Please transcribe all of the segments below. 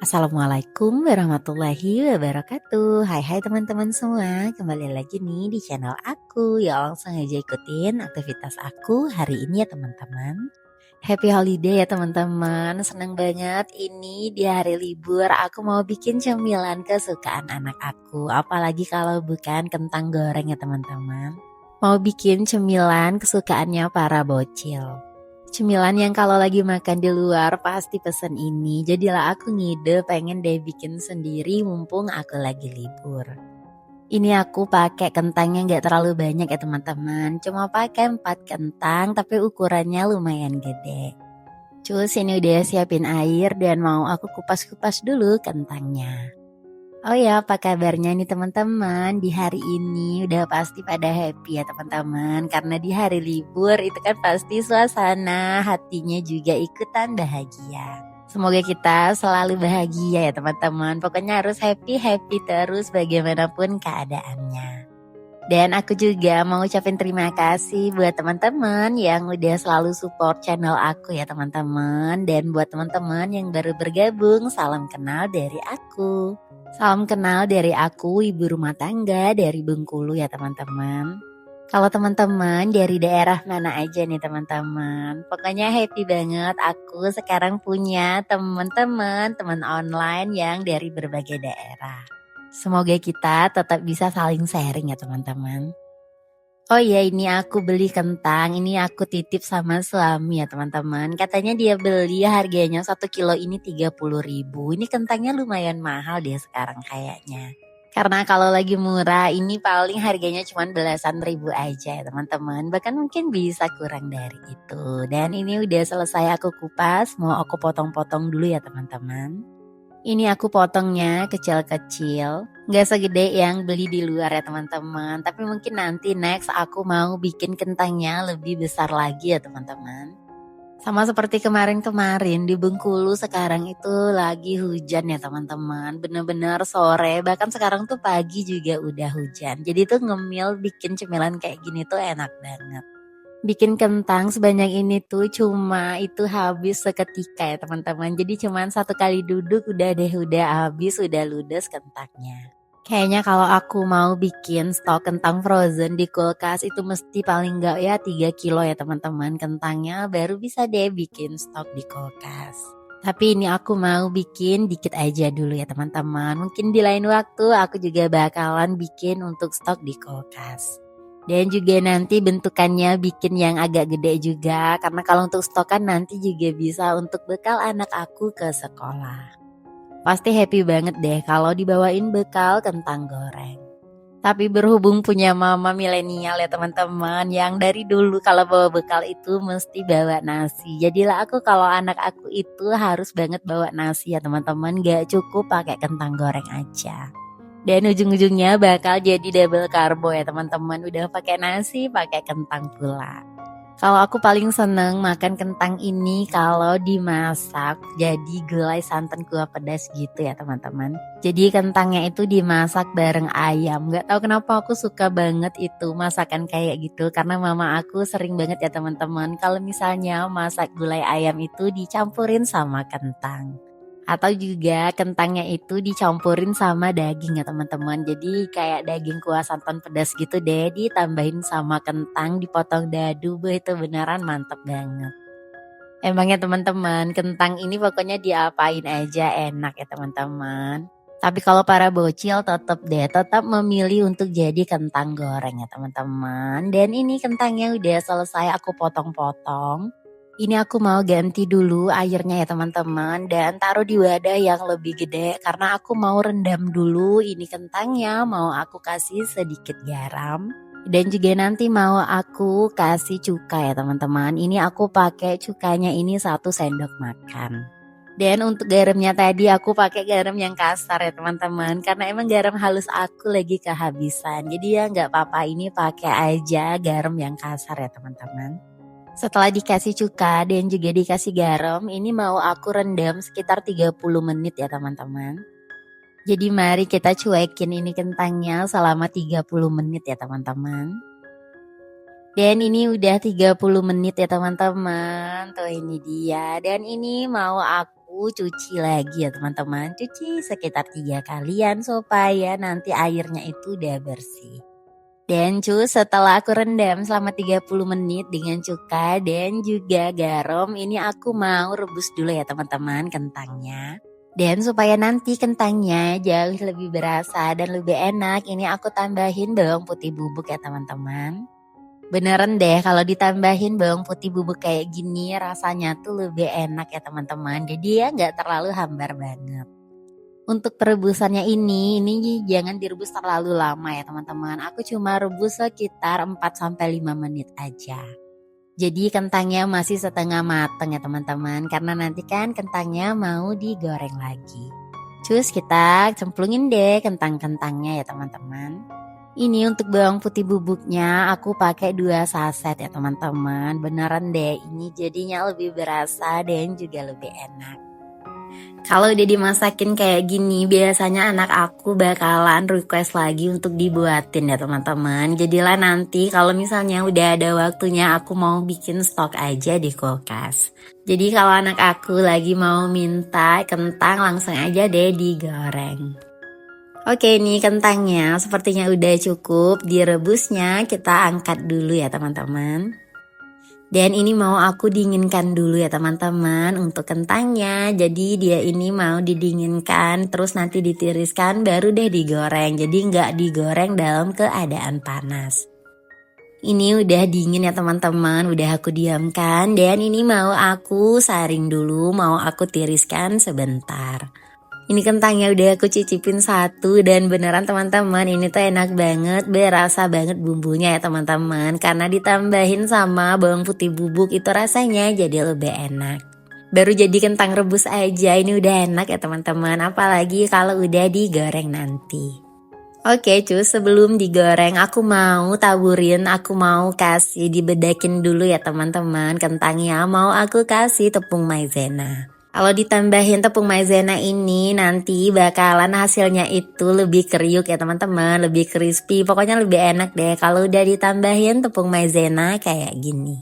Assalamualaikum warahmatullahi wabarakatuh. Hai teman-teman semua, kembali lagi nih di channel aku. Ya langsung aja ikutin aktivitas aku hari ini ya teman-teman. Happy holiday ya teman-teman. Seneng banget ini di hari libur aku mau bikin cemilan kesukaan anak aku. Apalagi kalau bukan kentang goreng ya teman-teman. Mau bikin cemilan kesukaannya para bocil. Cemilan yang kalau lagi makan di luar pasti pesen ini. Jadilah aku ngide pengen deh bikin sendiri mumpung aku lagi libur. Ini aku pakai kentangnya nggak terlalu banyak ya teman-teman. Cuma pakai 4 kentang tapi ukurannya lumayan gede. Cus ini udah siapin air dan mau aku kupas-kupas dulu kentangnya. Oh ya, apa kabarnya nih teman-teman? Di hari ini udah pasti pada happy ya teman-teman. Karena di hari libur itu kan pasti suasana hatinya juga ikutan bahagia. Semoga kita selalu bahagia ya teman-teman. Pokoknya harus happy-happy terus bagaimanapun keadaannya. Dan aku juga mau ucapin terima kasih buat teman-teman yang udah selalu support channel aku ya teman-teman. Dan buat teman-teman yang baru bergabung, salam kenal dari aku. Salam kenal dari aku, ibu rumah tangga dari Bengkulu ya teman-teman. Kalau teman-teman dari daerah mana aja nih teman-teman. Pokoknya happy banget aku sekarang punya teman-teman, teman online yang dari berbagai daerah. Semoga kita tetap bisa saling sharing ya teman-teman. Oh iya, ini aku beli kentang, ini aku titip sama suami ya teman-teman. Katanya dia beli harganya 1 kilo ini 30.000. Ini kentangnya lumayan mahal dia sekarang kayaknya. Karena kalau lagi murah ini paling harganya cuma belasan ribu aja ya teman-teman. Bahkan mungkin bisa kurang dari itu. Dan ini udah selesai aku kupas, mau aku potong-potong dulu ya teman-teman. Ini aku potongnya kecil-kecil, nggak segede yang beli di luar ya teman-teman. Tapi mungkin nanti next aku mau bikin kentangnya lebih besar lagi ya teman-teman. Sama seperti kemarin-kemarin di Bengkulu sekarang itu lagi hujan ya teman-teman. Bener-bener sore, bahkan sekarang tuh pagi juga udah hujan. Jadi tuh ngemil bikin cemilan kayak gini tuh enak banget. Bikin kentang sebanyak ini tuh cuma itu habis seketika ya teman-teman. Jadi cuman satu kali duduk udah habis, udah ludes kentangnya. Kayaknya kalau aku mau bikin stok kentang frozen di kulkas itu mesti paling enggak ya 3 kilo ya teman-teman kentangnya baru bisa deh bikin stok di kulkas. Tapi ini aku mau bikin dikit aja dulu ya teman-teman. Mungkin di lain waktu aku juga bakalan bikin untuk stok di kulkas. Dan juga nanti bentukannya bikin yang agak gede juga. Karena kalau untuk stokan nanti juga bisa untuk bekal anak aku ke sekolah. Pasti happy banget deh kalau dibawain bekal kentang goreng. Tapi berhubung punya mama milenial ya teman-teman, yang dari dulu kalau bawa bekal itu mesti bawa nasi. Jadilah aku kalau anak aku itu harus banget bawa nasi ya teman-teman, gak cukup pakai kentang goreng aja. Dan ujung-ujungnya bakal jadi double karbo ya teman-teman. Udah pakai nasi, pakai kentang pula. Kalau aku paling seneng makan kentang ini kalau dimasak jadi gulai santan kuah pedas gitu ya teman-teman. Jadi kentangnya itu dimasak bareng ayam. Gak tahu kenapa aku suka banget itu masakan kayak gitu. Karena mama aku sering banget ya teman-teman. Kalau misalnya masak gulai ayam itu dicampurin sama kentang. Atau juga kentangnya itu dicampurin sama daging ya teman-teman. Jadi kayak daging kuah santan pedas gitu deh, ditambahin sama kentang, dipotong dadu, itu beneran mantep banget. Emangnya teman-teman, kentang ini pokoknya diapain aja enak ya teman-teman. Tapi kalau para bocil tetap memilih untuk jadi kentang goreng ya teman-teman. Dan ini kentangnya udah selesai aku potong-potong. Ini aku mau ganti dulu airnya ya teman-teman dan taruh di wadah yang lebih gede karena aku mau rendam dulu ini kentangnya, mau aku kasih sedikit garam dan juga nanti mau aku kasih cuka ya teman-teman. Ini aku pakai cukanya ini 1 sendok makan. Dan untuk garamnya tadi aku pakai garam yang kasar ya teman-teman karena emang garam halus aku lagi kehabisan. Jadi ya nggak apa-apa ini pakai aja garam yang kasar ya teman-teman. Setelah dikasih cuka dan juga dikasih garam, ini mau aku rendam sekitar 30 menit ya teman-teman. Jadi mari kita cuekin ini kentangnya selama 30 menit ya teman-teman. Dan ini udah 30 menit ya teman-teman. Tuh ini dia. Dan ini mau aku aku cuci lagi ya teman-teman. Cuci sekitar 3 kalian supaya nanti airnya itu udah bersih. Dan setelah aku rendam selama 30 menit dengan cuka dan juga garam, ini aku mau rebus dulu ya teman-teman kentangnya. Dan supaya nanti kentangnya jauh lebih berasa dan lebih enak, ini aku tambahin bawang putih bubuk ya teman-teman. Beneran deh kalau ditambahin bawang putih bubuk kayak gini rasanya tuh lebih enak ya teman-teman. Jadi ya nggak terlalu hambar banget. Untuk perebusannya ini jangan direbus terlalu lama ya teman-teman. Aku cuma rebus sekitar 4-5 menit aja. Jadi kentangnya masih setengah mateng ya teman-teman. Karena nanti kan kentangnya mau digoreng lagi. Terus kita cemplungin deh kentang-kentangnya ya teman-teman. Ini untuk bawang putih bubuknya aku pakai 2 saset ya teman-teman. Beneran deh ini jadinya lebih berasa dan juga lebih enak. Kalau udah dimasakin kayak gini biasanya anak aku bakalan request lagi untuk dibuatin ya teman-teman. Jadilah nanti kalau misalnya udah ada waktunya aku mau bikin stok aja di kulkas. Jadi kalau anak aku lagi mau minta kentang langsung aja deh digoreng. Oke nih kentangnya sepertinya udah cukup direbusnya, kita angkat dulu ya teman-teman. Dan ini mau aku dinginkan dulu ya teman-teman untuk kentangnya. Jadi dia ini mau didinginkan terus nanti ditiriskan baru deh digoreng. Jadi nggak digoreng dalam keadaan panas. Ini udah dingin ya teman-teman, udah aku diamkan. Dan ini mau aku saring dulu, mau aku tiriskan sebentar. Ini kentangnya udah aku cicipin satu dan beneran teman-teman ini tuh enak banget, berasa banget bumbunya ya teman-teman. Karena ditambahin sama bawang putih bubuk itu rasanya jadi lebih enak. Baru jadi kentang rebus aja ini udah enak ya teman-teman, apalagi kalau udah digoreng nanti. Oke sebelum digoreng aku mau taburin, aku mau kasih dibedakin dulu ya teman-teman kentangnya, mau aku kasih tepung maizena. Kalau ditambahin tepung maizena ini nanti bakalan hasilnya itu lebih kriuk ya teman-teman, lebih crispy, pokoknya lebih enak deh kalau udah ditambahin tepung maizena kayak gini.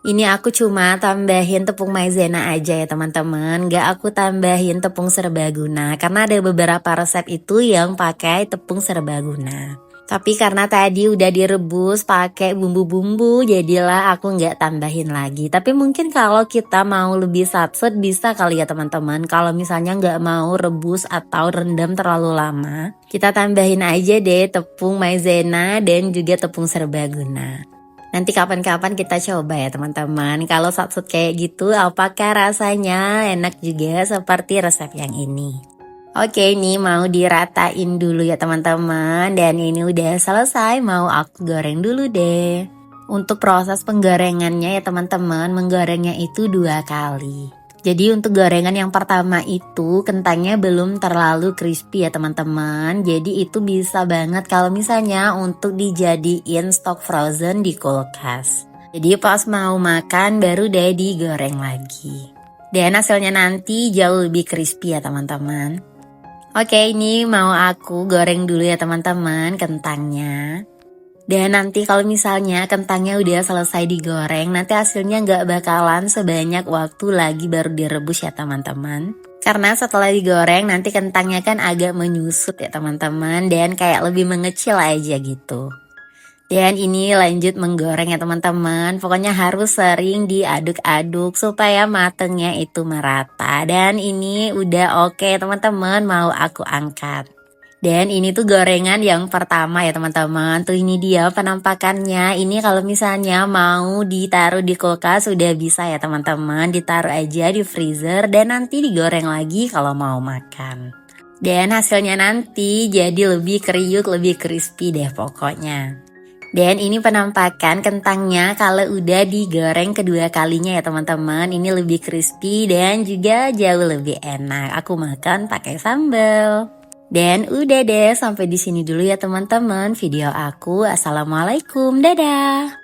Ini aku cuma tambahin tepung maizena aja ya teman-teman, gak aku tambahin tepung serbaguna karena ada beberapa resep itu yang pakai tepung serbaguna. Tapi karena tadi udah direbus pakai bumbu-bumbu jadilah aku nggak tambahin lagi. Tapi mungkin kalau kita mau lebih satset bisa kali ya teman-teman. Kalau misalnya nggak mau rebus atau rendam terlalu lama, kita tambahin aja deh tepung maizena dan juga tepung serbaguna. Nanti kapan-kapan kita coba ya teman-teman. Kalau satset kayak gitu apakah rasanya enak juga seperti resep yang ini. Oke ini mau diratain dulu ya teman-teman. Dan ini udah selesai, mau aku goreng dulu deh. Untuk proses penggorengannya ya teman-teman, menggorengnya itu 2 kali. Jadi untuk gorengan yang pertama itu kentangnya belum terlalu crispy ya teman-teman. Jadi itu bisa banget kalau misalnya untuk dijadiin stok frozen di kulkas. Jadi pas mau makan baru deh digoreng lagi. Dan hasilnya nanti jauh lebih crispy ya teman-teman. Oke ini mau aku goreng dulu ya teman-teman kentangnya. Dan nanti kalau misalnya kentangnya udah selesai digoreng, nanti hasilnya nggak bakalan sebanyak waktu lagi baru direbus ya teman-teman. Karena setelah digoreng nanti kentangnya kan agak menyusut ya teman-teman dan kayak lebih mengecil aja gitu. Dan ini lanjut menggoreng ya teman-teman. Pokoknya harus sering diaduk-aduk supaya matengnya itu merata. Dan ini udah oke teman-teman, mau aku angkat. Dan ini tuh gorengan yang pertama ya teman-teman. Tuh ini dia penampakannya. Ini kalau misalnya mau ditaruh di kulkas sudah bisa ya teman-teman. Ditaruh aja di freezer dan nanti digoreng lagi kalau mau makan. Dan hasilnya nanti jadi lebih kriuk, lebih crispy deh pokoknya. Dan ini penampakan kentangnya kalau udah digoreng kedua kalinya ya teman-teman. Ini lebih crispy dan juga jauh lebih enak. Aku makan pakai sambal. Dan udah deh sampai di sini dulu ya teman-teman video aku. Assalamualaikum, dadah.